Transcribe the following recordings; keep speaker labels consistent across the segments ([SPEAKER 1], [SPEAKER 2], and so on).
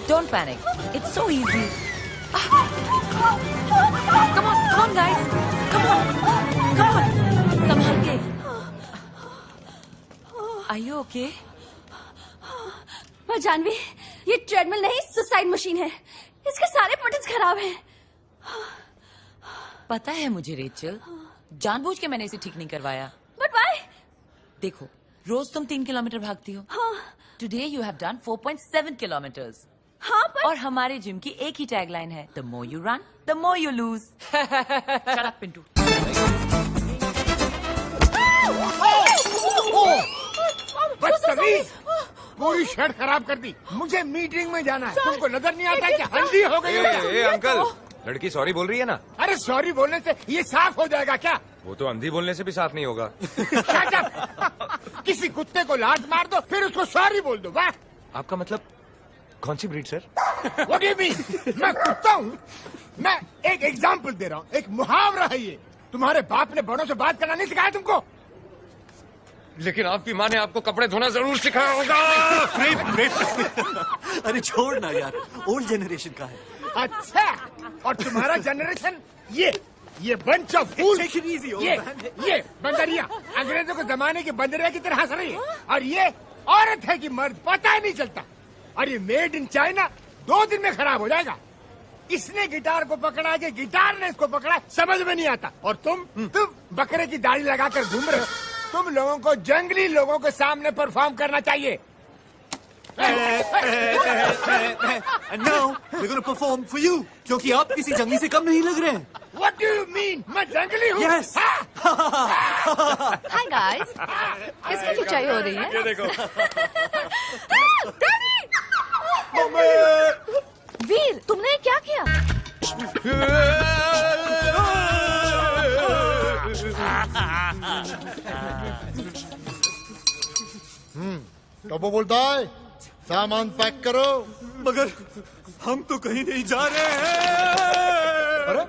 [SPEAKER 1] Don't panic. It's so easy. Come on, guys. Come on. संभाल के. Are you okay?
[SPEAKER 2] पर जानवी, ये treadmill नहीं, सुसाइड मशीन है. इसके सारे बटन्स खराब हैं.
[SPEAKER 1] पता है मुझे रेचल, जानबूझ के मैंने इसे ठीक नहीं करवाया.
[SPEAKER 2] But why?
[SPEAKER 1] देखो, रोज तुम 3 किलोमीटर भागती हो. Today you have done 4.7 kilometers.
[SPEAKER 2] हाँ, पर
[SPEAKER 1] और हमारे जिम की एक ही टैगलाइन है, The more you run, the more you lose. Shut up, Pintu.
[SPEAKER 3] बदतमीज, पूरी शर्ट खराब कर दी. मुझे मीटिंग में जाना है. तुमको नजर नहीं आता कि हल्दी हो गई है?
[SPEAKER 4] अंकल, लड़की सॉरी बोल रही है ना.
[SPEAKER 3] अरे सॉरी बोलने से ये साफ हो जाएगा क्या?
[SPEAKER 4] वो तो अंधी बोलने से भी साफ नहीं होगा.
[SPEAKER 3] किसी कुत्ते को लात मार दो, फिर उसको सॉरी बोल दो. वाह.
[SPEAKER 4] आपका मतलब कौन सी breed sir?
[SPEAKER 3] What do you mean? मैं कुत्ता हूँ. मैं एक एग्जाम्पल दे रहा हूँ. एक मुहावरा है ये. तुम्हारे बाप ने बड़ों से बात करना नहीं सिखाया तुमको?
[SPEAKER 4] लेकिन आपकी माँ ने आपको कपड़े धोना जरूर सिखाया होगा.
[SPEAKER 5] अरे छोड़ ना यार, ओल्ड जनरेशन का है.
[SPEAKER 3] अच्छा, और तुम्हारा जनरेशन ये बंच ऑफ फूल. ये बंदरिया अंग्रेजों के जमाने की बंदरिया की तरह हंस रही है. और ये औरत है कि मर्द, पता ही नहीं चलता. और ये मेड इन चाइना 2 दिन में खराब हो जाएगा. इसने गिटार को पकड़ा कि गिटार ने इसको पकड़ा, समझ में नहीं आता. और तुम बकरे की दाढ़ी लगाकर घूम रहे हो. तुम लोगों को जंगली लोगों के सामने परफॉर्म करना चाहिए.
[SPEAKER 5] And now we're going to perform for you, क्योंकि आप किसी जंगली से कम नहीं लग रहे हैं.
[SPEAKER 3] What do you mean? मैं जंगली हूँ?
[SPEAKER 5] Yes.
[SPEAKER 2] Hi guys. किसकी खिंचाई हो रही है?
[SPEAKER 4] ये देखो.
[SPEAKER 2] वीर, तुमने क्या किया?
[SPEAKER 6] टोपो बोलता है, सामान पैक करो.
[SPEAKER 5] मगर हम तो कहीं नहीं जा रहे हैं.
[SPEAKER 6] अरे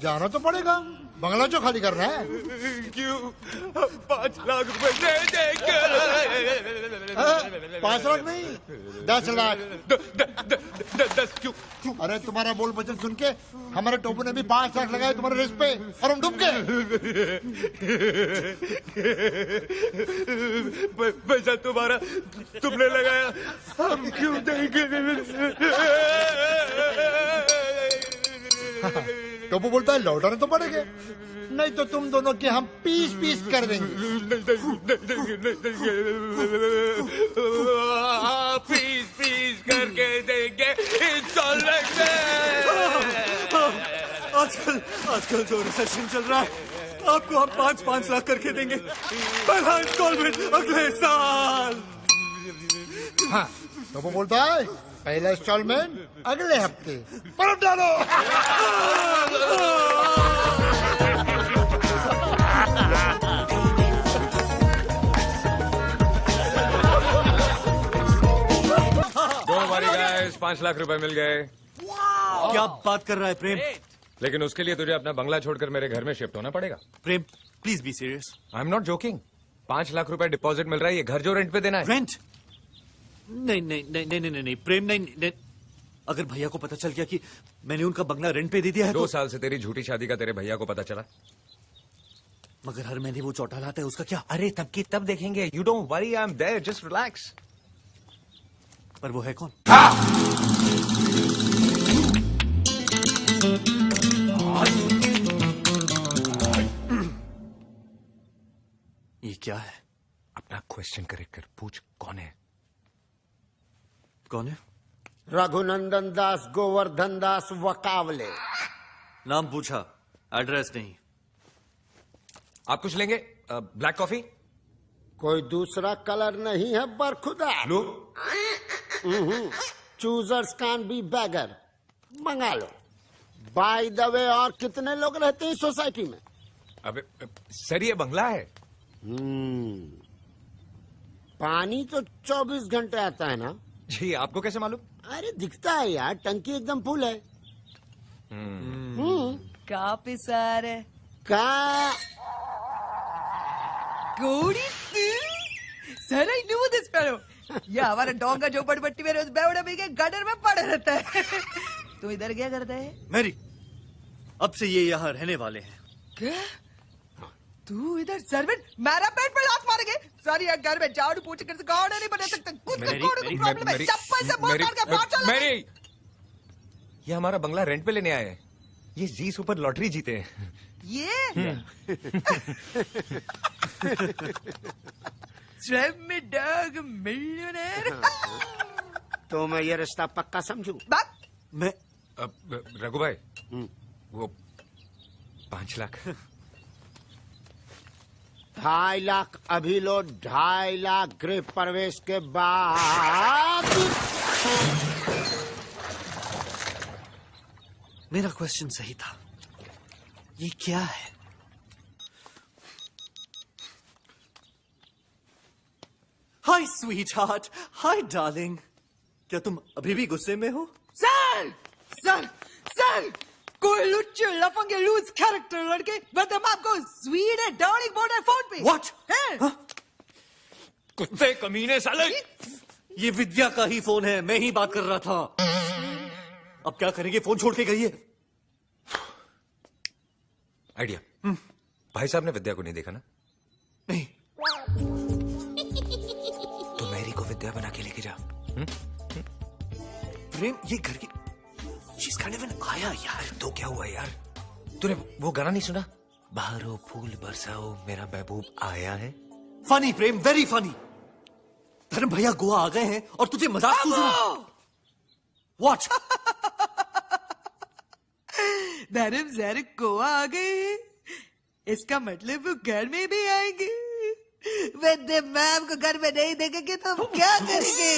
[SPEAKER 6] जाना तो पड़ेगा. बंगला जो खाली करना है.
[SPEAKER 5] क्यों? 5 लाख रुपए दे देंगे.
[SPEAKER 6] 5 लाख नहीं, 10 लाख.
[SPEAKER 5] 10 क्यों?
[SPEAKER 6] अरे तुम्हारा बोल वचन सुन के हमारे टोपू ने भी 5 लाख लगाए तुम्हारे रिस्क पे, और हम डूब गए.
[SPEAKER 5] पैसा तुम्हारा तुमने लगाया, हम क्यों देंगे?
[SPEAKER 6] टोपू बोलता है लौटाने तो पड़ेंगे, नहीं तो तुम दोनों के हम पीस पीस कर देंगे.
[SPEAKER 5] पीस करके देंगे. आजकल जो रिसेशन चल रहा है, आपको हम 5-5 लाख करके देंगे. पहला इंस्टॉलमेंट अगले साल.
[SPEAKER 6] हाँ, टोपू बोलता है पहला इंस्टॉलमेंट अगले हफ्ते. पलट डालो.
[SPEAKER 4] Don't worry guys, 5 लाख रुपए मिल गए.
[SPEAKER 5] क्या बात कर रहा है प्रेम?
[SPEAKER 4] लेकिन उसके लिए तुझे अपना बंगला छोड़कर मेरे घर में शिफ्ट होना पड़ेगा.
[SPEAKER 5] Prem, please be serious.
[SPEAKER 4] I am not joking. 5 lakh रुपए डिपॉजिट मिल रहा है. ये घर जो रेंट पे देना है.
[SPEAKER 5] रेंट? नहीं प्रेम, नहीं. अगर भैया को पता चल गया कि मैंने उनका बंगला रेंट पे दे दिया है
[SPEAKER 4] 2 साल से तेरी झूठी शादी का तेरे भैया को पता चला.
[SPEAKER 5] मगर हर महीने वो चौटा लाता है, उसका क्या?
[SPEAKER 4] अरे तब की तब देखेंगे. You don't worry, I am there, just relax.
[SPEAKER 5] पर वो है कौन? ये क्या है?
[SPEAKER 4] अपना क्वेश्चन करेक्ट कर. पूछ कौन है.
[SPEAKER 5] कौन है?
[SPEAKER 6] रघुनंदन दास गोवर्धन दास वकावले.
[SPEAKER 5] नाम पूछा, एड्रेस नहीं.
[SPEAKER 4] आप कुछ लेंगे? Black coffee?
[SPEAKER 7] कोई दूसरा कलर नहीं है बरखुदा।
[SPEAKER 5] लो।
[SPEAKER 7] Choosers can be beggar. मंगा लो। बाय द वे, और कितने लोग रहते हैं सोसाइटी में?
[SPEAKER 8] अबे सर, ये बंगला है।
[SPEAKER 7] पानी तो 24 घंटे आता है ना?
[SPEAKER 8] जी, आपको कैसे मालूम?
[SPEAKER 7] अरे दिखता है यार, टंकी एकदम फुल है।
[SPEAKER 1] काफी सारे
[SPEAKER 7] का
[SPEAKER 1] गोड़ी sir, I knew this fellow. ये हमारा डॉग का झोपड़पट्टी में रोज बेवड़ा भी के गटर में पड़ा रहता है। तू इधर क्या करता है?
[SPEAKER 5] मैरी, अब से ये यहाँ रहने वाले हैं।
[SPEAKER 1] क्या? तू इधर सर्वेंट मेरा पेट पे लात मारेंगे? सॉरी यार, घर में झाड़ू पोछे कर गाड़ नहीं बना सकता। कुछ का कोड को प्रॉब्लम है। चप्पल से मार के बाहर चला।
[SPEAKER 8] मेरी, ये हमारा बंगला रेंट पे लेने आए हैं। ये जी सुपर लॉटरी जीते हैं।
[SPEAKER 1] ये स्ट्रेप में डॉग मिलियनेयर।
[SPEAKER 7] तो मैं ये रिश्ता पक्का समझू?
[SPEAKER 5] मैं
[SPEAKER 8] रघु भाई, वो 5 लाख।
[SPEAKER 7] 2.5 लाख अभी लो, 2.5 लाख गृह प्रवेश के बाद।
[SPEAKER 5] मेरा क्वेश्चन सही था। ये क्या है? हाय स्वीट हार्ट, हाय डार्लिंग। क्या तुम अभी भी गुस्से में हो?
[SPEAKER 1] सर सर सर, कोई लुच्चे लफंगे लूज कैरेक्टर लड़के बदमाश को स्वीट है डार्लिंग बोल रहे फोन पे।
[SPEAKER 5] व्हाट?
[SPEAKER 8] कुत्ते कमीने साले।
[SPEAKER 5] ये विद्या का ही फोन है, मैं ही बात कर रहा था। अब क्या करेंगे? फोन छोड़ के गई है।
[SPEAKER 8] आइडिया। भाई साहब ने विद्या को नहीं देखा ना?
[SPEAKER 5] नहीं।
[SPEAKER 8] तो मैरी को विद्या बना के लेके जा।
[SPEAKER 5] प्रेम, ये घर की She's kind of an आया यार।
[SPEAKER 8] तो क्या हुआ यार? तूने वो गाना नहीं सुना? बहारो फूल बरसाओ मेरा महबूब आया है।
[SPEAKER 5] फनी प्रेम, वेरी फनी। धर्म भैया गोवा आ गए हैं और तुझे मजाक सूझ रहा? What?
[SPEAKER 1] धर्म सर गोवा आ गए, इसका मतलब वो घर में भी आएंगे। वैद्य मैम को घर में नहीं देखेंगे तो हम क्या करेंगे?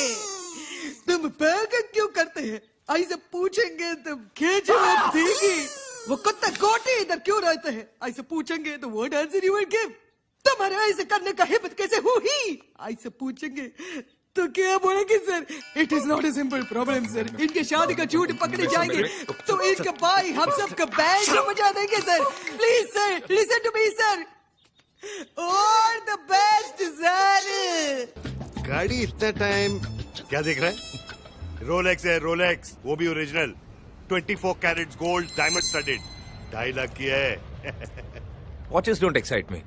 [SPEAKER 1] तुम पागल क्यों करते हैं? ऐसे पूछेंगे तो क्या जवाब देंगे? वो कुत्ता गोटी इधर क्यों रहते हैं? ऐसे पूछेंगे तो what answer you will give? तुम्हारे ऐसे करने का हिम्मत कैसे हुई? ऐसे पूछेंगे तो क्या बोलेंगे? Sir, it is not a simple problem sir. इनके शादी का झूठ पकड़े जाएंगे तो इनका भाई हम सब का बैंड बजा देंगे sir. Please sir, listen to me sir. All the best sir.
[SPEAKER 9] गाड़ी इतना टाइम क्या देख रहा है? रोलेक्स है, रोलेक्स, वो भी original, 24 carats gold diamond studded, 2.5 lakh की है।
[SPEAKER 8] Watches don't excite me.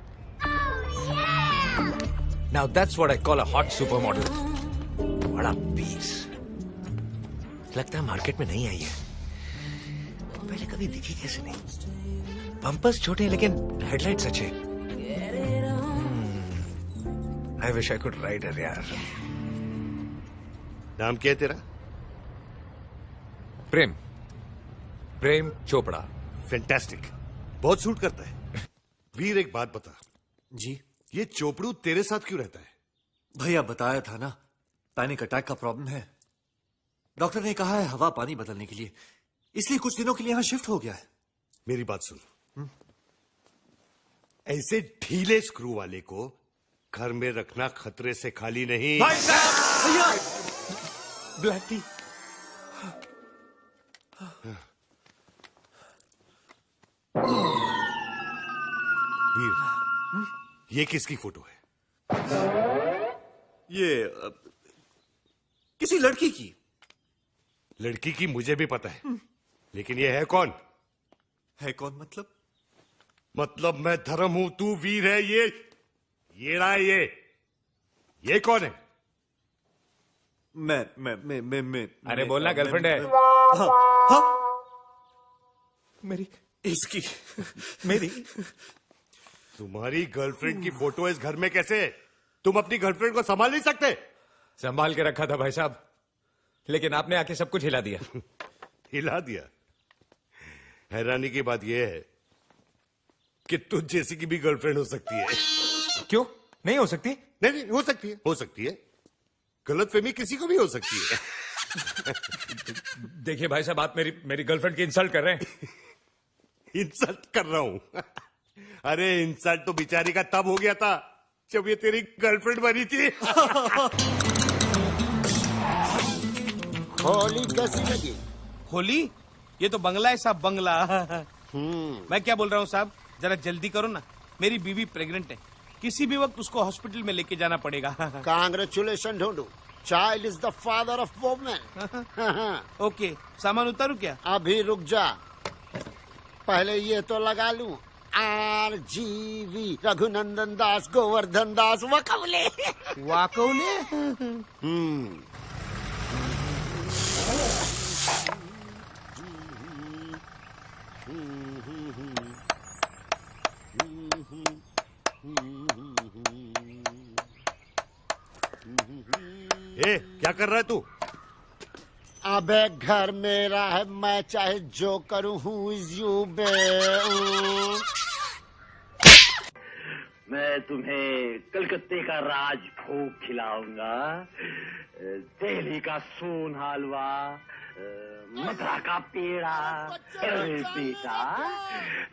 [SPEAKER 8] Now that's what I call a hot supermodel. बड़ा पीस। लगता है मार्केट में नहीं आई है। पहले कभी दिखी कैसे नहीं? बम्पर्स छोटे लेकिन हेडलाइट्स अच्छे। I wish I could ride her यार।
[SPEAKER 9] नाम क्या है तेरा?
[SPEAKER 8] प्रेम चोपड़ा।
[SPEAKER 9] फैंटास्टिक, बहुत सूट करता है। वीर, एक बात बता।
[SPEAKER 5] जी?
[SPEAKER 9] ये चोपड़ू तेरे साथ क्यों रहता है?
[SPEAKER 5] भैया बताया था ना, पैनिक अटैक का प्रॉब्लम है। डॉक्टर ने कहा है हवा पानी बदलने के लिए, इसलिए कुछ दिनों के लिए यहां शिफ्ट हो गया है।
[SPEAKER 9] मेरी बात सुन, ऐसे ढीले स्क्रू वाले को घर में रखना खतरे से खाली नहीं।
[SPEAKER 8] भाई साहब!
[SPEAKER 5] भैया!
[SPEAKER 8] Black T.
[SPEAKER 9] वीर, ये किसकी फोटो है?
[SPEAKER 5] ये किसी लड़की की।
[SPEAKER 9] लड़की की मुझे भी पता है, लेकिन ये है कौन?
[SPEAKER 5] है कौन मतलब?
[SPEAKER 9] मतलब मैं धर्म हूं, तू वीर है। ये रहा ये कौन है?
[SPEAKER 5] मैं
[SPEAKER 8] अरे बोलना, गर्लफ्रेंड है।
[SPEAKER 5] हाँ?
[SPEAKER 8] मेरी
[SPEAKER 5] इसकी
[SPEAKER 8] मेरी
[SPEAKER 9] तुम्हारी गर्लफ्रेंड की फोटो इस घर में कैसे? तुम अपनी गर्लफ्रेंड को संभाल नहीं सकते?
[SPEAKER 8] संभाल के रखा था भाई साहब, लेकिन आपने आके सब कुछ हिला दिया।
[SPEAKER 9] हिला दिया? हैरानी की बात यह है कि तुझ जैसी की भी गर्लफ्रेंड हो सकती है।
[SPEAKER 8] क्यों? नहीं हो सकती?
[SPEAKER 9] नहीं नहीं, हो सकती है। गलतफहमी किसी को भी हो सकती है।
[SPEAKER 8] देखिए भाई साहब, आप मेरी गर्लफ्रेंड की इंसल्ट कर रहे हैं।
[SPEAKER 9] इंसल्ट कर रहा हूं? अरे इंसल्ट तो बेचारी का तब हो गया था जब ये तेरी गर्लफ्रेंड बनी थी।
[SPEAKER 7] होली कैसी लगी?
[SPEAKER 10] होली? ये तो बंगला है साहब, बंगला। मैं क्या बोल रहा हूँ साहब, जरा जल्दी करो ना, मेरी बीवी प्रेग्नेंट है, किसी भी वक्त उसको हॉस्पिटल में लेके जाना पड़ेगा।
[SPEAKER 7] कांग्रेचुलेशन ढूंढू, child is the father of women.
[SPEAKER 10] Okay, सामान उतारू क्या?
[SPEAKER 7] अभी रुक जा, पहले ये तो लगा लूं। RGV रघुनंदन दास गोवर्धन दास वकवले।
[SPEAKER 10] वाकवले?
[SPEAKER 9] ए, क्या कर रहा है तू?
[SPEAKER 7] अबे घर मेरा है, मैं चाहे जो करूं। हूँ इज यू बे?
[SPEAKER 11] मैं तुम्हें कलकत्ते का राज भोग खिलाऊंगा, दिल्ली का सोन हलवा, मथुरा का पेड़ा। अरे बेटा,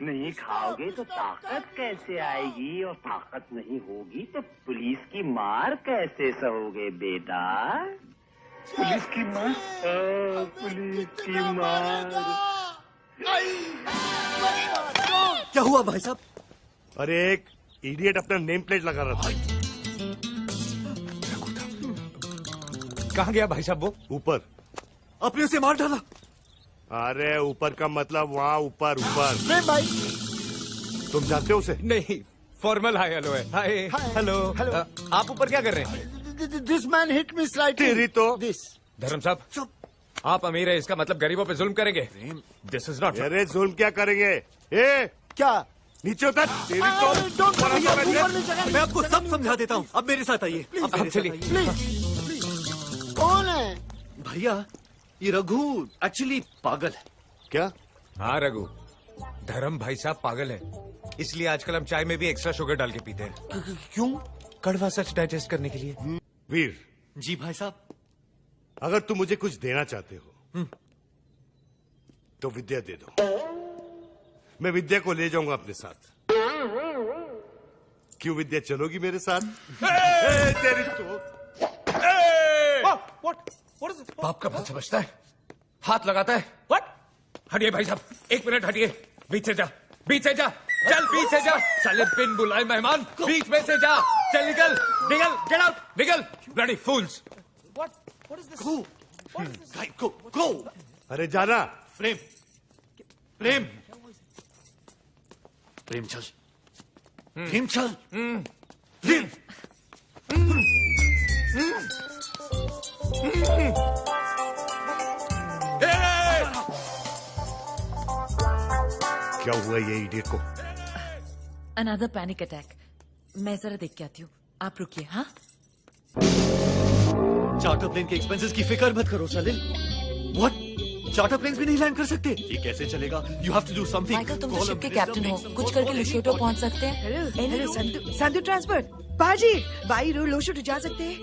[SPEAKER 11] नहीं खाओगे तो ताकत कैसे आएगी, और ताकत नहीं होगी तो पुलिस की मार कैसे सहोगे बेटा? पुलिस की मार, पुलिस की मार।
[SPEAKER 5] क्या हुआ भाई साहब?
[SPEAKER 9] अरे एक इडियट अपना नेम प्लेट लगा रहा था।
[SPEAKER 8] कहाँ गया भाई साहब वो?
[SPEAKER 9] ऊपर।
[SPEAKER 5] आपने उसे मार डाला?
[SPEAKER 9] अरे ऊपर का मतलब वहाँ ऊपर ऊपर।
[SPEAKER 7] नहीं भाई,
[SPEAKER 9] तुम जानते हो उसे?
[SPEAKER 8] नहीं, फॉर्मल हाय हेलो है। Hi hello. आप ऊपर क्या कर रहे हैं?
[SPEAKER 7] This man hit me slightly.
[SPEAKER 9] तेरी तो
[SPEAKER 7] दिस।
[SPEAKER 8] धर्म साहब, आप अमीर है, इसका मतलब गरीबों पे जुल्म करेंगे? This is not.
[SPEAKER 9] अरे जुल्म क्या करेंगे? ए
[SPEAKER 7] क्या?
[SPEAKER 9] नीचे उतर। तेरी तो
[SPEAKER 5] मैं आपको सब समझा देता हूँ, अब मेरे साथ आइए। अब मेरे साथ आइए।
[SPEAKER 7] कौन है?
[SPEAKER 5] भैया, ये रघु एक्चुअली पागल है।
[SPEAKER 9] क्या?
[SPEAKER 8] हाँ रघु, धर्म भाई साहब पागल है, इसलिए आजकल हम चाय में भी एक्स्ट्रा शुगर डाल के पीते हैं।
[SPEAKER 7] क्यों?
[SPEAKER 8] कड़वा सच डाइजेस्ट करने के लिए।
[SPEAKER 9] वीर
[SPEAKER 5] जी भाई साहब।
[SPEAKER 9] अगर तुम मुझे कुछ देना चाहते हो तो विद्या दे दो। मैं विद्या को ले जाऊंगा अपने साथ। क्यों विद्या, चलोगी मेरे साथ? तेरी तो
[SPEAKER 8] बाप का बच्चा बचता है, हाथ लगाता है। व्हाट? हटिए भाई साहब, एक मिनट हटिए। बीच से जा, बीच से जा, चल बीच से जा। साले बिन बुलाए मेहमान, बीच में से जा। चल निकल, निकल, गेट आउट, निकल। ब्लडी फूल्स।
[SPEAKER 5] गो।
[SPEAKER 9] अरे जाना।
[SPEAKER 5] प्रेम, प्रेम, प्रेम चल, प्रेम चल, प्रेम।
[SPEAKER 9] क्या हुआ ये इडियट को?
[SPEAKER 12] Another panic attack. मैं जरा देख के आती हूँ, आप रुकिए। हाँ,
[SPEAKER 5] चार्टर प्लेन के एक्सपेंसेस की फिक्र मत करो सलिल। व्हाट? चार्टर प्लेन्स भी नहीं लैंड कर सकते? ये कैसे चलेगा? You have to do something.
[SPEAKER 12] Michael, तुम तो शिप के कैप्टन हो, कुछ करके लुशोटो पहुंच सकते हैं।
[SPEAKER 1] Hello Sandhu transport. बाजी बाई लोशोटो जा सकते हैं?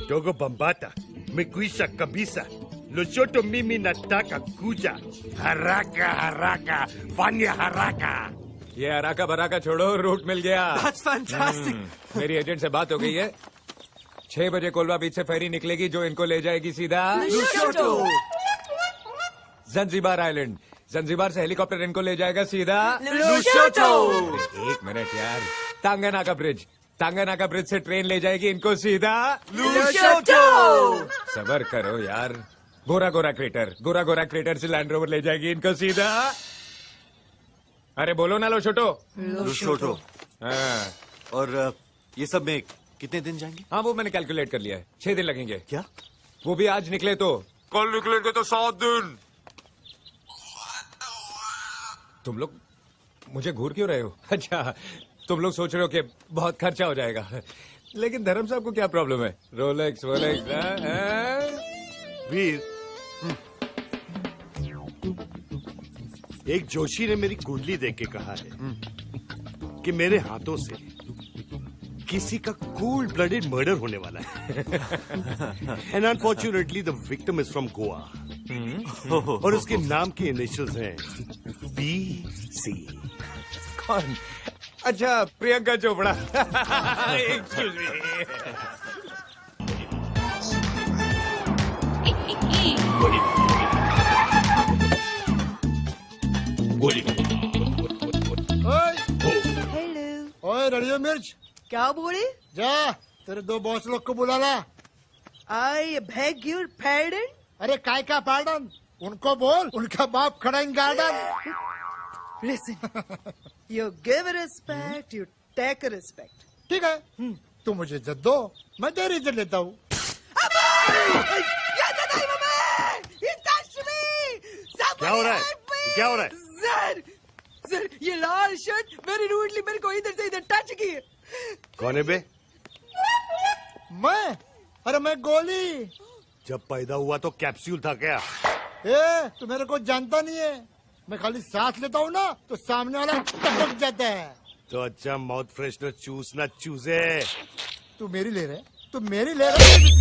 [SPEAKER 9] Togo Bambata, Mikuisha Kabisa, Lushoto Mimi Nataka Kuja, Haraka Haraka, Vanya Haraka.
[SPEAKER 8] ये हराका बराका छोड़ो, रूट मिल गया।
[SPEAKER 5] That's fantastic.
[SPEAKER 8] मेरी एजेंट से बात हो गई है, 6 बजे कोलवा बीच से फेरी निकलेगी जो इनको ले जाएगी सीधा
[SPEAKER 5] लुशोटो।
[SPEAKER 8] Zanzibar island. जंजीबार से हेलीकॉप्टर इनको ले जाएगा सीधा
[SPEAKER 5] लुशोटो।
[SPEAKER 8] एक मिनट यार, तांगानाका ब्रिज, तांगानाका ब्रिज से ट्रेन ले जाएगी इनको सीधा
[SPEAKER 5] लुशोटो।
[SPEAKER 8] सबर करो यार। गोरा गोरा क्रेटर से लैंड रोवर ले जाएगी इनको सीधा। अरे बोलो ना लुशोटो।
[SPEAKER 5] लुशोटो।
[SPEAKER 8] हाँ।
[SPEAKER 5] और ये सब में कितने दिन जाएंगे?
[SPEAKER 8] हाँ, वो मैंने कैलकुलेट कर लिया है, 6 दिन लगेंगे।
[SPEAKER 5] क्या?
[SPEAKER 8] वो भी आज निकले तो कल निकलेंगे तो 7 दिन। तुम लोग मुझे घूर क्यों रहे हो? अच्छा, तुम लोग सोच रहे हो कि बहुत खर्चा हो जाएगा, लेकिन धर्म साहब को क्या प्रॉब्लम है? रोलेक्स वोलेक्स।
[SPEAKER 9] वीर, एक जोशी ने मेरी कुंडली देख के कहा है कि मेरे हाथों से किसी का कूल ब्लडेड मर्डर होने वाला है। And unfortunately the victim is from Goa और उसके नाम के इनिशियल्स हैं BC।
[SPEAKER 8] कौन? अच्छा, प्रियंका चोपड़ा। Excuse me.
[SPEAKER 6] ओए रड़ियो मिर्च,
[SPEAKER 1] क्या बोले?
[SPEAKER 6] जा तेरे 2 बॉस लोग को बुला ला।
[SPEAKER 1] I beg your pardon.
[SPEAKER 6] अरे काय का पार्डन? उनको बोल उनका बाप खड़ा in garden.
[SPEAKER 1] Listen, you give respect, you take respect.
[SPEAKER 6] ठीक है, तू मुझे इज्जत दो, मैं तेरी इज्जत लेता हूँ।
[SPEAKER 9] क्या हो रहा है? क्या हो रहा है?
[SPEAKER 1] सर, ये लाल शर्ट वेरी रूडली मेरे को इधर से इधर टच की है।
[SPEAKER 9] कौन है बे?
[SPEAKER 6] मैं? अरे मैं गोली।
[SPEAKER 9] जब पैदा हुआ तो कैप्सूल था क्या?
[SPEAKER 6] तू मेरे को जानता नहीं है। मैं खाली सांस लेता हूँ ना तो सामने वाला टपक जाता है।
[SPEAKER 9] तो अच्छा माउथ फ्रेशनर चूस ना चूसे।
[SPEAKER 6] तू मेरी ले रहे? तू मेरी ले रहे?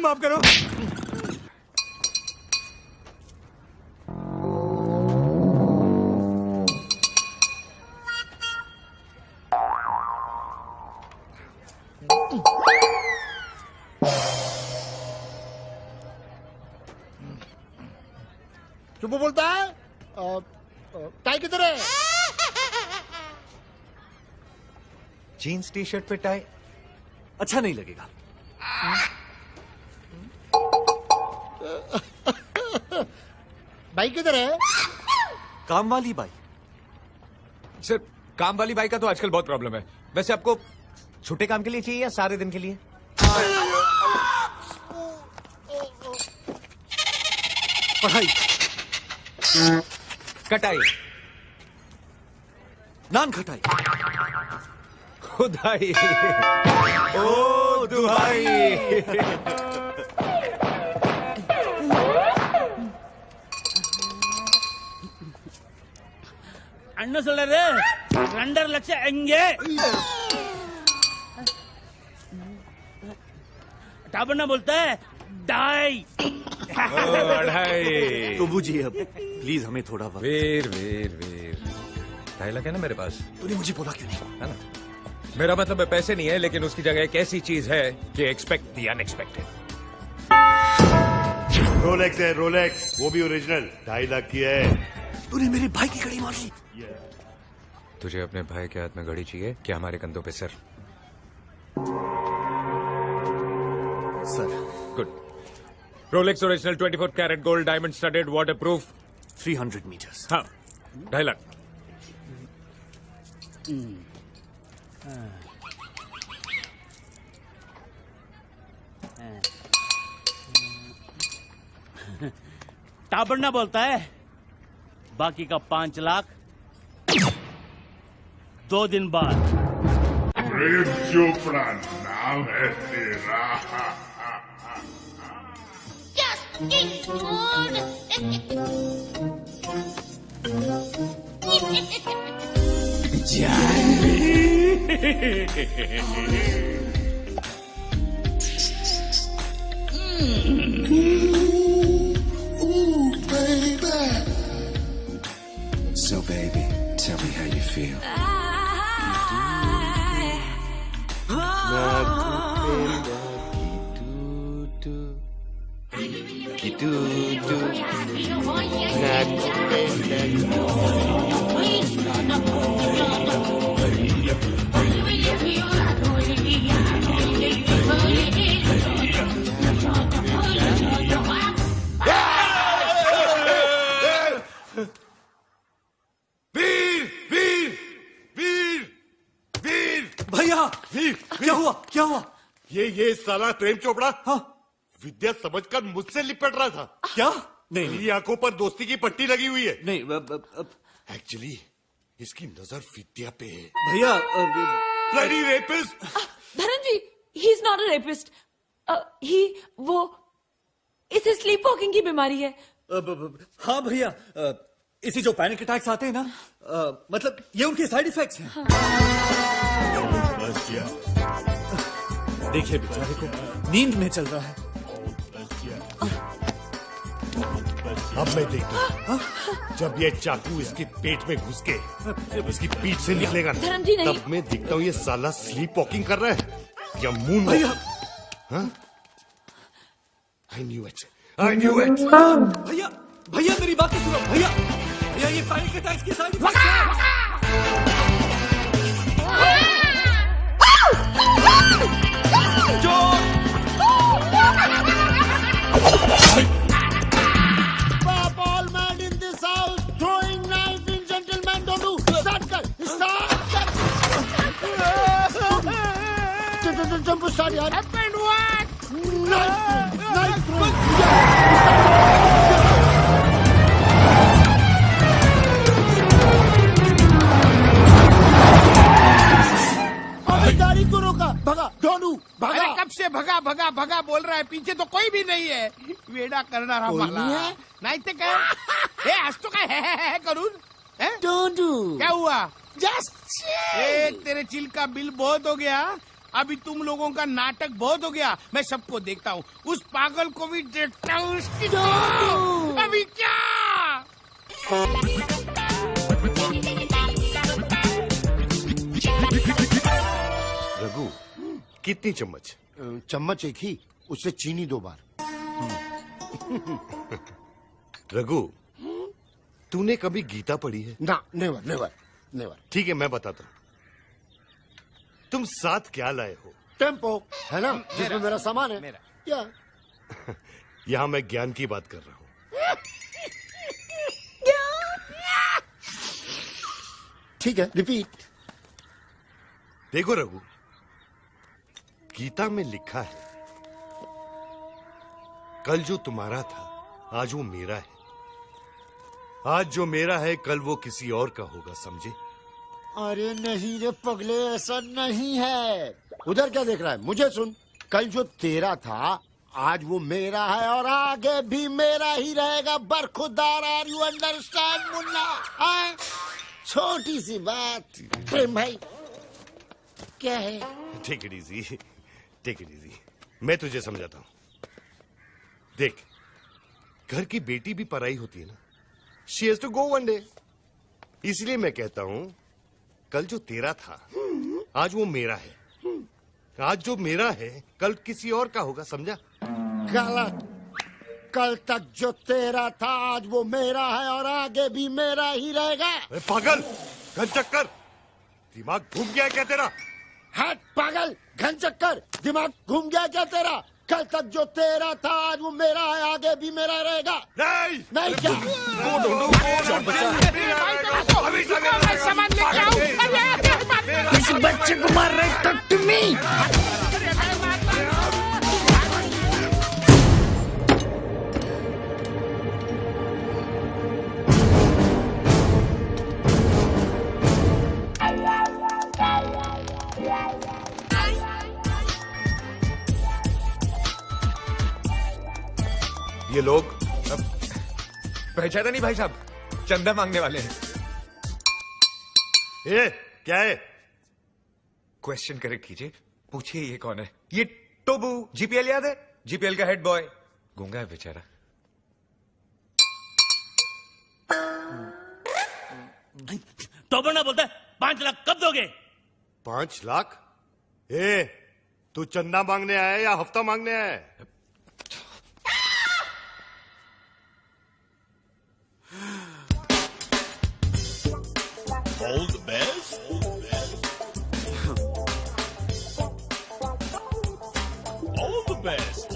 [SPEAKER 10] माफ करो।
[SPEAKER 6] चुप बोलता है? टाई किधर है?
[SPEAKER 8] जीन्स टी शर्ट पे टाई
[SPEAKER 5] अच्छा नहीं लगेगा।
[SPEAKER 6] बाइक किधर है?
[SPEAKER 5] काम वाली बाई।
[SPEAKER 8] सर, काम वाली बाई का तो आजकल बहुत प्रॉब्लम है। वैसे आपको छोटे काम के लिए चाहिए या सारे दिन के लिए?
[SPEAKER 5] पढ़ाई,
[SPEAKER 8] कटाई,
[SPEAKER 5] नान खटाई,
[SPEAKER 8] खुदाई, ओ दुहाई।
[SPEAKER 10] अन्न சொல்றாரு 2 லட்சம் எங்கே? टाबना बोलता है डाई।
[SPEAKER 8] अढ़ाई।
[SPEAKER 5] तो बूझिए अब प्लीज हमें थोड़ा वक्त।
[SPEAKER 8] वीर वीर वीर, 2.5 लाख है ना मेरे पास।
[SPEAKER 5] तूने मुझे बोला क्यों नहीं?
[SPEAKER 8] है ना? मेरा मतलब है पैसे नहीं है, लेकिन उसकी जगह एक ऐसी चीज है कि एक्सपेक्ट द अनएक्सपेक्टेड।
[SPEAKER 9] रोलेक्स है, रोलेक्स, वो भी ओरिजिनल, 2.5 लाख की है।
[SPEAKER 5] तूने मेरे भाई की घड़ी मार ली।
[SPEAKER 8] तुझे अपने भाई के हाथ में घड़ी चाहिए क्या हमारे कंधों पे sir?
[SPEAKER 5] Sir.
[SPEAKER 8] Good. Rolex original 24 carat gold diamond studded waterproof
[SPEAKER 5] 300 metres.
[SPEAKER 8] हाँ, 2.5 लाख।
[SPEAKER 10] टाबड़ना बोलता है बाकी का 5 लाख 2 दिन बाद।
[SPEAKER 13] प्रेम चोपड़ा नाम है तेरा।
[SPEAKER 14] So baby, tell me how you feel.
[SPEAKER 5] हुआ क्या हुआ?
[SPEAKER 9] ये साला प्रेम चोपड़ा विद्या समझकर मुझसे लिपट रहा था।
[SPEAKER 5] क्या? नहीं
[SPEAKER 9] मेरी आंखों पर दोस्ती की पट्टी लगी हुई है।
[SPEAKER 5] नहीं
[SPEAKER 9] एक्चुअली इसकी नजर विद्या पे है।
[SPEAKER 5] भैया
[SPEAKER 9] bloody rapist.
[SPEAKER 12] Dharam ji, he is not a rapist. वो इसे स्लीप वॉकिंग की बीमारी है।
[SPEAKER 5] हाँ भैया, इसी जो पैनिक अटैक्स आते हैं ना, मतलब ये उनके साइड इफेक्ट्स हैं। देखिए बेचारे को नींद में चल रहा है।
[SPEAKER 9] अब मैं देखता हूँ जब ये चाकू इसके पेट में घुस के इसकी पीठ से निकलेगा ना,
[SPEAKER 12] धरम जी नहीं।
[SPEAKER 9] तब मैं देखता हूँ ये साला स्लीप वॉकिंग कर रहा है या moon walking. I knew it. I knew it.
[SPEAKER 5] भैया भैया मेरी बात तो सुनो भैया। भैया ये पैनिक अटैक्स के side effects
[SPEAKER 7] Pop all mad in this house, throwing knife in gentleman don't do. Start कर, jump start यार.
[SPEAKER 3] Happened what?
[SPEAKER 7] Knife throwing. अबे गाड़ी को रोका, भगा, डोनू, भगा.
[SPEAKER 3] अरे कब से भगा भगा भगा बोल रहा है, पीछे तो कोई भी नहीं है. वेडा करना रहा
[SPEAKER 7] कोई नहीं है?
[SPEAKER 3] नहीं तो क्या? आज तो क्या है करूँ?
[SPEAKER 7] डोनू.
[SPEAKER 3] क्या हुआ?
[SPEAKER 7] Just
[SPEAKER 3] तेरे चिल का बिल बहुत हो गया. अभी तुम लोगों का नाटक बहुत हो गया. मैं सबको देखता हूँ, उस पागल को भी देखता हूँ. उसकी अभी क्या?
[SPEAKER 9] रघु, कितनी चम्मच?
[SPEAKER 7] चम्मच एक ही, उससे चीनी 2 बार.
[SPEAKER 9] रघु, तूने कभी गीता पढ़ी है?
[SPEAKER 7] ना, नेवर नेवर नेवर.
[SPEAKER 9] ठीक है, मैं बताता हूँ. तुम साथ क्या लाए हो?
[SPEAKER 7] टेम्पो है ना, जिसमें मेरा सामान है. क्या?
[SPEAKER 9] यहाँ मैं ज्ञान की बात कर रहा हूँ.
[SPEAKER 7] ठीक है, रिपीट.
[SPEAKER 9] देखो रघु, गीता में लिखा है, कल जो तुम्हारा था आज वो मेरा है. आज जो मेरा है कल वो किसी और का होगा, समझे?
[SPEAKER 7] अरे नहीं रे पगले, ऐसा नहीं है. उधर क्या देख रहा है? मुझे सुन. कल जो तेरा था आज वो मेरा है और आगे भी मेरा ही रहेगा. बरखुदार. आर यू अंडरस्टैंड मुन्ना? छोटी सी बात. प्रेम भाई क्या है?
[SPEAKER 9] Take it easy, take it easy. मैं तुझे समझाता हूँ. देख, घर की बेटी भी पराई होती है ना. She has to go one day. इसलिए मैं कहता हूँ, कल जो तेरा था आज वो मेरा है. आज जो मेरा है कल किसी और का होगा, समझा?
[SPEAKER 7] गलत. कल तक जो तेरा था आज वो मेरा है और आगे भी मेरा ही रहेगा.
[SPEAKER 9] पागल, घन चक्कर, दिमाग घूम गया क्या तेरा?
[SPEAKER 7] हट पागल, घन चक्कर, दिमाग घूम गया क्या तेरा? कल तक जो तेरा था आज वो मेरा है, आगे भी मेरा रहेगा.
[SPEAKER 9] नहीं
[SPEAKER 7] नहीं क्या?
[SPEAKER 3] इस बच्चे को मार रहे तक तुम्हें.
[SPEAKER 4] ये लोग पहचाना नहीं भाई साहब, चंदा मांगने वाले हैं.
[SPEAKER 9] क्या है?
[SPEAKER 4] क्वेश्चन करेक्ट कीजिए, पूछिए ये कौन है? ये टोबू. जीपीएल याद है? जीपीएल का हेड बॉय. गूंगा है बेचारा.
[SPEAKER 10] टोबू ना बोलता है 5 लाख कब दोगे?
[SPEAKER 9] 5 लाख? तू चंदा मांगने आया या हफ्ता मांगने आया है?
[SPEAKER 13] All the best. All the best.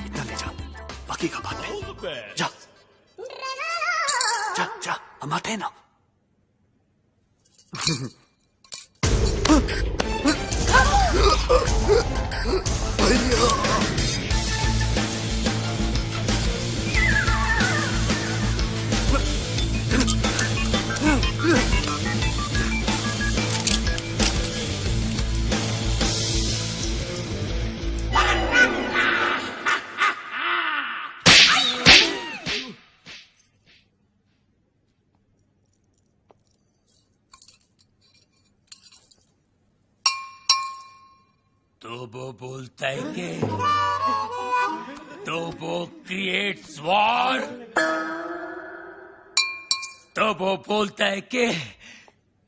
[SPEAKER 5] इतना ले जा, बाकी का बात
[SPEAKER 13] All the best.
[SPEAKER 5] जा जा जा. हम आते हैं ना।
[SPEAKER 15] तो वो बोलता है कि तो वो क्रिएट्स वॉर, तो वो बोलता है कि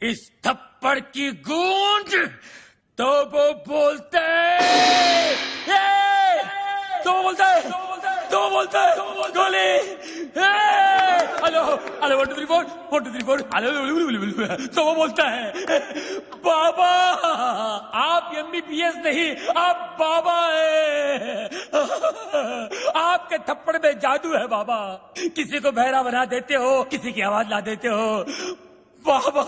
[SPEAKER 15] इस थप्पड़ की गूंज, तो वो बोलता है तो बोलता है गोली। Hello hello 1 2 3 4 1 2 3 4 hello. तो वो बोलता है बाबा आप MBBS नहीं, आप बाबा है। आपके थप्पड़ में जादू है बाबा, किसी को बहरा बना देते हो, किसी की आवाज ला देते हो। बाबा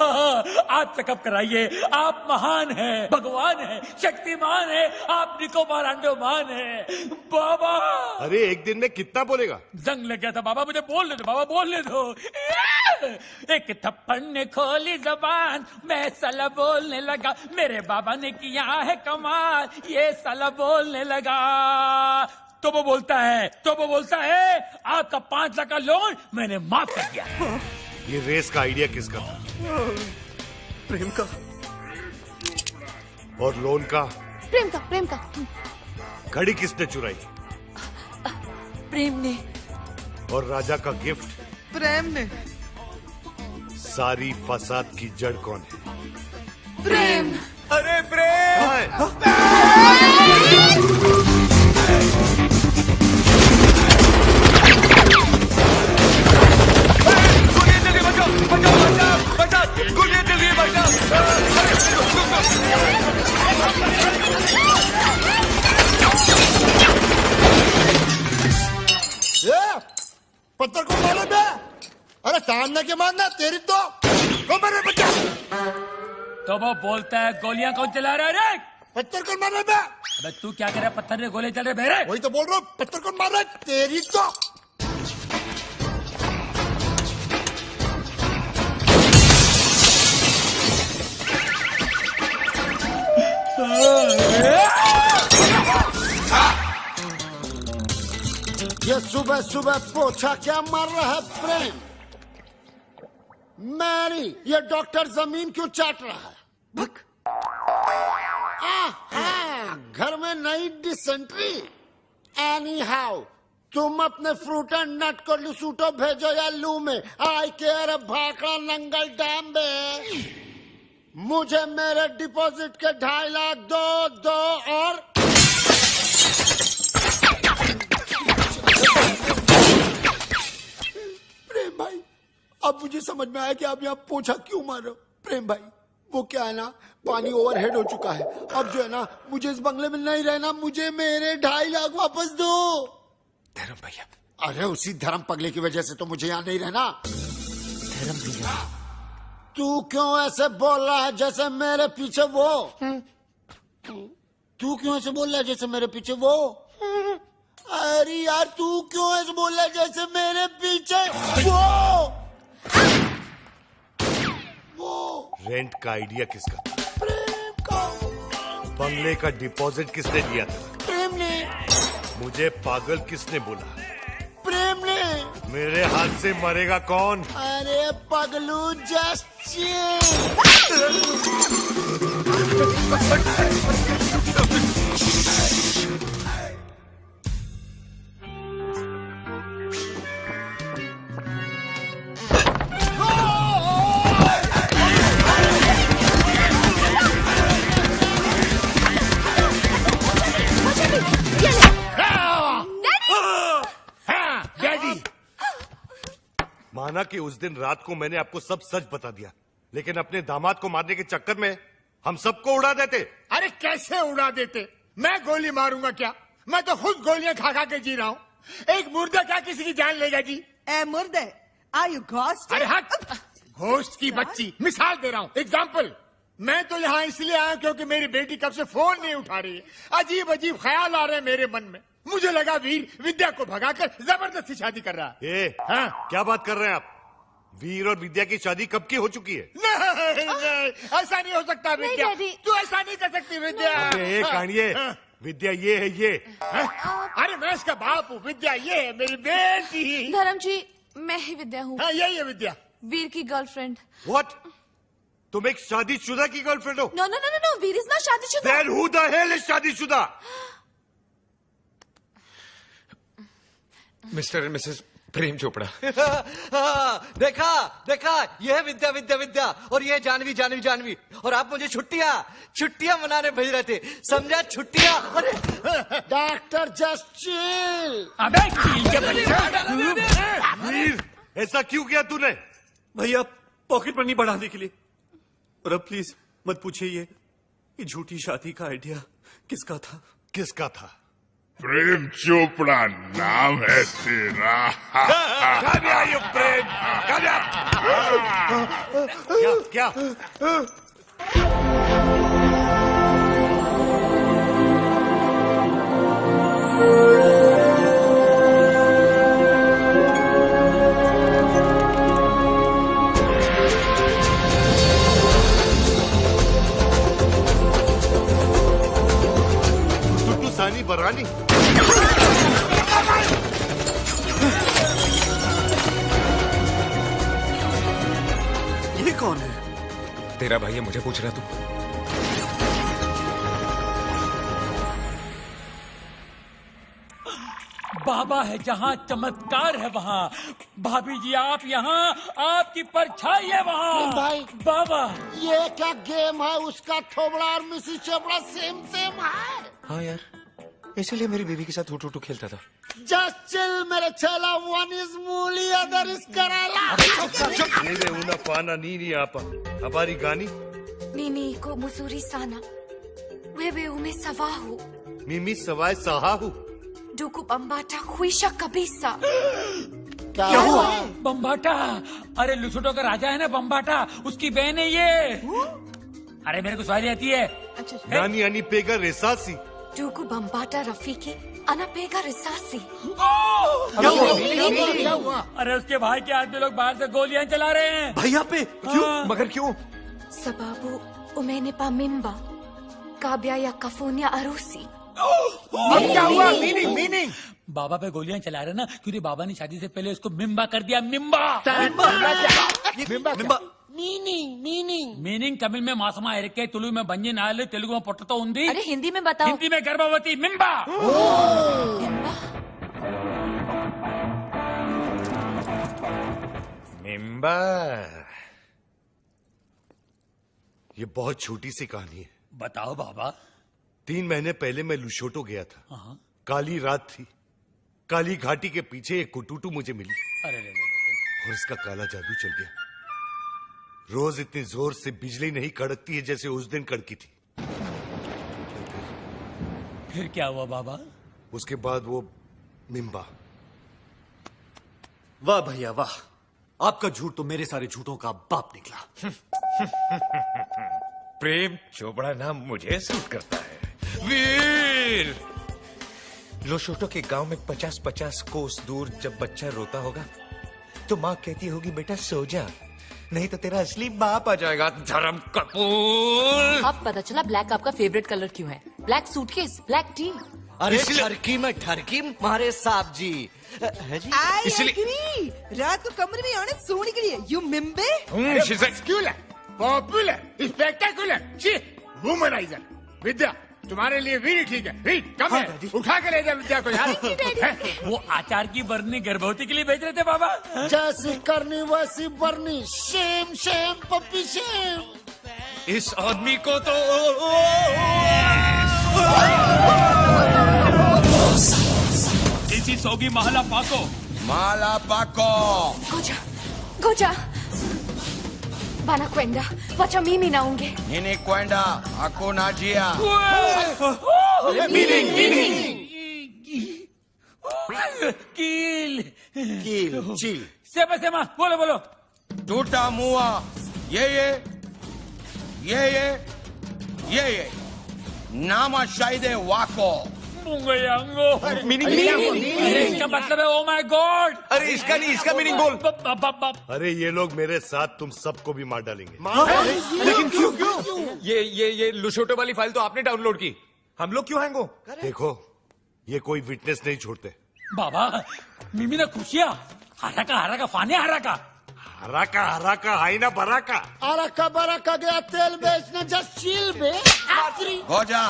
[SPEAKER 15] आप चेकअप कराइए, आप महान हैं, भगवान हैं, शक्तिमान हैं, आप निकोबार अंडोमान हैं बाबा।
[SPEAKER 9] अरे एक दिन में कितना बोलेगा?
[SPEAKER 15] जंग लग गया था बाबा, मुझे बोलने दो बाबा, बोलने दो। एक थप्पड़ ने खोली जबान, मैं साला बोलने लगा, मेरे बाबा ने किया है कमाल, ये साला बोलने लगा। तो वो बोलता है आपका 5 लाख का लोन मैंने माफ कर दिया।
[SPEAKER 9] ये रेस का आइडिया किसका था?
[SPEAKER 5] प्रेम का।
[SPEAKER 9] और लोन का?
[SPEAKER 12] प्रेम का।
[SPEAKER 9] घड़ी किसने चुराई?
[SPEAKER 12] प्रेम ने।
[SPEAKER 9] और राजा का गिफ्ट?
[SPEAKER 1] प्रेम ने।
[SPEAKER 9] सारी फसाद की जड़ कौन है?
[SPEAKER 12] प्रेम।
[SPEAKER 4] अरे प्रेम!
[SPEAKER 6] पत्थर को मारो बे। अरे सामने के मारना तेरी तो मारे बच्चा।
[SPEAKER 15] तो वो बोलता है गोलियां कौन चला रहा है रे?
[SPEAKER 6] पत्थर को मार रहे बे।
[SPEAKER 15] अबे तू क्या कह रहा है? पत्थर ने गोले चल रहे बेरे?
[SPEAKER 6] वही तो बोल रहा हूँ, पत्थर को मार रहे तेरी तो।
[SPEAKER 7] ये सुबह सुबह पोछा क्या मार रहा है प्रेम? मैरी ये डॉक्टर जमीन क्यों चाट रहा है? घर में नई डिसेंट्री। एनी हाउ तुम अपने फ्रूट एंड नट को लुसूटो भेजो या लू में। आई केयर भाखड़ा नंगल डैम में। मुझे मेरे डिपॉजिट के 2.5 लाख दो और
[SPEAKER 6] प्रेम भाई अब मुझे समझ में आया कि आप यहाँ पोछा क्यों मार रहे हो। प्रेम भाई वो क्या है ना, पानी ओवरहेड हो चुका है। अब जो है ना मुझे इस बंगले में नहीं रहना, मुझे मेरे 2.5 लाख वापस दो।
[SPEAKER 4] धर्म भैया।
[SPEAKER 7] अरे उसी धर्म पगले की वजह से तो मुझे यहाँ नहीं रहना।
[SPEAKER 4] धर्म भैया
[SPEAKER 7] तू क्यों ऐसे बोल रहा है जैसे मेरे पीछे वो? तू क्यों ऐसे बोल रहा है जैसे मेरे पीछे वो? अरे यार तू क्यों ऐसे बोल रहा है जैसे मेरे पीछे वो?
[SPEAKER 9] रेंट का आइडिया किसका था?
[SPEAKER 6] प्रेम का।
[SPEAKER 9] बंगले का डिपॉजिट किसने दिया था?
[SPEAKER 6] प्रेम ने।
[SPEAKER 9] मुझे पागल किसने बोला?
[SPEAKER 6] प्रेम ने।
[SPEAKER 9] मेरे हाथ से मरेगा कौन?
[SPEAKER 6] अरे पगलू जस्ट
[SPEAKER 9] माना कि उस दिन रात को मैंने आपको सब सच बता दिया, लेकिन अपने दामाद को मारने के चक्कर में हम सबको उड़ा देते।
[SPEAKER 3] अरे कैसे उड़ा देते? मैं गोली मारूंगा क्या? मैं तो खुद गोलियां खा खा के जी रहा हूँ। एक मुर्दा क्या किसी की जान लेगा जी?
[SPEAKER 1] ए मुर्दे Are you ghost?
[SPEAKER 3] अरे हट, घोस्ट की बच्ची। मिसाल दे रहा हूँ, एग्जाम्पल। मैं तो यहाँ इसलिए आया क्योंकि मेरी बेटी कब से फोन नहीं उठा रही है। अजीब अजीब ख्याल आ रहे हैं मेरे मन में। मुझे लगा वीर विद्या को भगाकर जबरदस्ती शादी कर रहा है।
[SPEAKER 9] हाँ? क्या बात कर रहे हैं आप? वीर और विद्या की शादी कब की हो चुकी है?
[SPEAKER 3] नहीं, ऐसा नहीं हो सकता विद्या। तू ऐसा नहीं कर सकती विद्या।
[SPEAKER 9] कहानिए, विद्या ये है ये।
[SPEAKER 3] अरे मैं इसका बाप हूँ, विद्या ये है मेरी बेटी।
[SPEAKER 12] धर्म जी, मैं ही विद्या हूँ।
[SPEAKER 3] हाँ, यही है विद्या,
[SPEAKER 12] वीर की गर्लफ्रेंड।
[SPEAKER 9] What? तुम एक शादीशुदा की गर्लफ्रेंड हो?
[SPEAKER 12] No no no no, Veer is not शादीशुदा।
[SPEAKER 9] Then who the hell is शादीशुदा?
[SPEAKER 4] Mr and Mrs Prem Chopra.
[SPEAKER 5] देखा देखा, ये है विद्या विद्या विद्या, और ये जानवी जानवी जानवी, और आप मुझे छुट्टियां मनाने भेज रहे थे, समझा? छुट्टियां। अरे
[SPEAKER 7] डॉक्टर जस्ट चिल।
[SPEAKER 15] अबे चिल के बच्चा।
[SPEAKER 9] वीर, ऐसा क्यों किया तूने?
[SPEAKER 5] भैया, पॉकेट मनी बढ़ाने के लिए। और अब प्लीज मत पूछिए ये झूठी शादी का आइडिया किसका था?
[SPEAKER 9] किसका था?
[SPEAKER 13] प्रेम चोपड़ा नाम है तेरा।
[SPEAKER 9] प्रेम, क्या? सानी बरानी।
[SPEAKER 5] ये कौन है?
[SPEAKER 4] तेरा भाई है, मुझे पूछ रहा तू?
[SPEAKER 15] बाबा है जहाँ चमत्कार है वहाँ। भाभी जी आप यहाँ, आपकी परछाई है वहाँ।
[SPEAKER 7] भाई
[SPEAKER 15] बाबा,
[SPEAKER 7] ये क्या गेम है? उसका थोबड़ा और मिसी चोपड़ा सेम सेम है।
[SPEAKER 4] हाँ यार, इसीलिए मेरी बीवी के साथ हुटू खेलता था।
[SPEAKER 7] जस्ट चिल मेरे चेला, वन इज मूली अदर इज कराला।
[SPEAKER 9] Neve una pana nini apa. Habari gani?
[SPEAKER 2] Nini ko musuri sana. Wewe umesawahu.
[SPEAKER 9] Mimi sawai sahahu.
[SPEAKER 2] Duku bambata huisha kabisa.
[SPEAKER 7] क्या हुआ?
[SPEAKER 15] बम्बाटा, अरे लुसुटो का राजा है ना बम्बाटा, उसकी बहन है ये। अरे मेरे को सवारी आती है।
[SPEAKER 9] Nani ani pega resasi.
[SPEAKER 2] Duku bambata rafiki anapega risasi.
[SPEAKER 7] क्या हुआ?
[SPEAKER 15] अरे उसके भाई के आदमी लोग बाहर से गोलियां चला रहे हैं।
[SPEAKER 5] भैया पे? क्यों?
[SPEAKER 4] मगर क्यों?
[SPEAKER 2] Sababu umenipa mimba. Kabya ya kafunya arusi.
[SPEAKER 3] क्या हुआ? मीनिंग।
[SPEAKER 15] बाबा पे गोलियां चला रहे ना, क्योंकि बाबा ने शादी से पहले उसको मिम्बा कर दिया। मिम्बा मीनिंग तमिल में मासमा इरके, तुलु में बंजी नाल, तेलुगु में पोटतो उंदी।
[SPEAKER 12] अरे हिंदी में बताओ।
[SPEAKER 15] हिंदी में गर्भवती। मिम्बा।
[SPEAKER 4] मिम्बा।
[SPEAKER 9] ये बहुत छोटी सी कहानी है।
[SPEAKER 15] बताओ बाबा।
[SPEAKER 9] 3 महीने पहले मैं लुशोटो गया था। काली रात थी। काली घाटी के पीछे एक कुटूटू मुझे मिली।
[SPEAKER 15] अरे
[SPEAKER 9] और इसका काला जादू चल गया। रोज इतनी जोर से बिजली नहीं कड़कती है जैसे उस दिन कड़की थी।
[SPEAKER 15] फिर क्या हुआ बाबा?
[SPEAKER 9] उसके बाद वो मिम्बा।
[SPEAKER 5] वाह भैया वाह, आपका झूठ तो मेरे सारे झूठों का बाप निकला।
[SPEAKER 4] प्रेम चोपड़ा नाम मुझे सूट करता है। वीर, लोशोटो के गांव में 50-50 कोस दूर जब बच्चा रोता होगा तो माँ कहती होगी बेटा सो जा, नहीं तो तेरा असली बाप आ जाएगा। धर्म कपूर।
[SPEAKER 12] अब पता चला ब्लैक आपका फेवरेट कलर क्यों है। Black suitcase, black T.
[SPEAKER 5] अरे ठरकी में ठरकी मारे साहब जी है जी।
[SPEAKER 1] आई रात को कमरे में आने सोने के लिए यू मिम्बे।
[SPEAKER 3] Popular, spectacular, womaniser. विद्या, तुम्हारे लिए वीर ठीक है। वीर, कम है। उठा के ले जा विद्या को यार।
[SPEAKER 15] वो आचार की बरनी गर्भवती के लिए भेज रहे थे बाबा।
[SPEAKER 7] जैसी करनी वैसी बरनी। Shame shame puppy shame.
[SPEAKER 4] इस आदमी को तो
[SPEAKER 15] इसी सोगी महला पाको।
[SPEAKER 13] Mala Paco.
[SPEAKER 2] Goja. Banakwenda. Wacha mimi naonge.
[SPEAKER 13] Nini kwenda? Hakuna njia.
[SPEAKER 15] कील
[SPEAKER 7] चिल
[SPEAKER 15] सेमा सेमा बोलो बोलो
[SPEAKER 13] टूटा मुआ ये नामा शायद वाको
[SPEAKER 15] मुंगयांगो
[SPEAKER 4] मीनिंग
[SPEAKER 15] अरे इसका मतलब है ओ माय गॉड
[SPEAKER 4] अरे इसका नहीं, इसका मीनिंग बोल।
[SPEAKER 9] अरे ये लोग मेरे साथ तुम सबको भी मार डालेंगे।
[SPEAKER 4] लेकिन क्यों? ये लुशोटो वाली फाइल तो आपने डाउनलोड की, हम लोग क्यों हैंग हो?
[SPEAKER 9] देखो ये कोई विटनेस नहीं छोड़ते।
[SPEAKER 15] बाबा मिमी ने खुशिया हरा का फाने हरा
[SPEAKER 9] का हाई ना बरा का
[SPEAKER 7] बरा का गया तेल बेचने जस्ट चिल बे
[SPEAKER 13] गोजा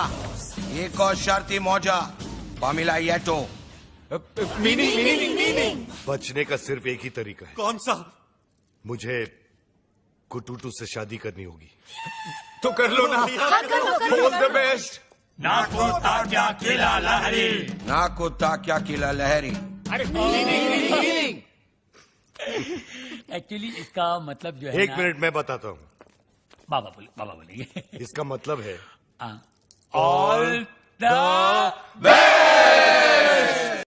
[SPEAKER 13] एक और शर्ती मौजा पामिला येटो
[SPEAKER 4] मीनिंग
[SPEAKER 9] बचने का सिर्फ एक ही तरीका है।
[SPEAKER 4] कौन सा?
[SPEAKER 9] मुझे कुटूटू से शादी करनी होगी।
[SPEAKER 4] तो कर लो ना। All the best.
[SPEAKER 15] नाको ताक्या
[SPEAKER 13] किला लहरी
[SPEAKER 15] एक्चुअली इसका मतलब जो है
[SPEAKER 9] एक मिनट मैं बताता हूँ।
[SPEAKER 15] बाबा बोलेंगे
[SPEAKER 9] इसका मतलब है
[SPEAKER 15] ऑल द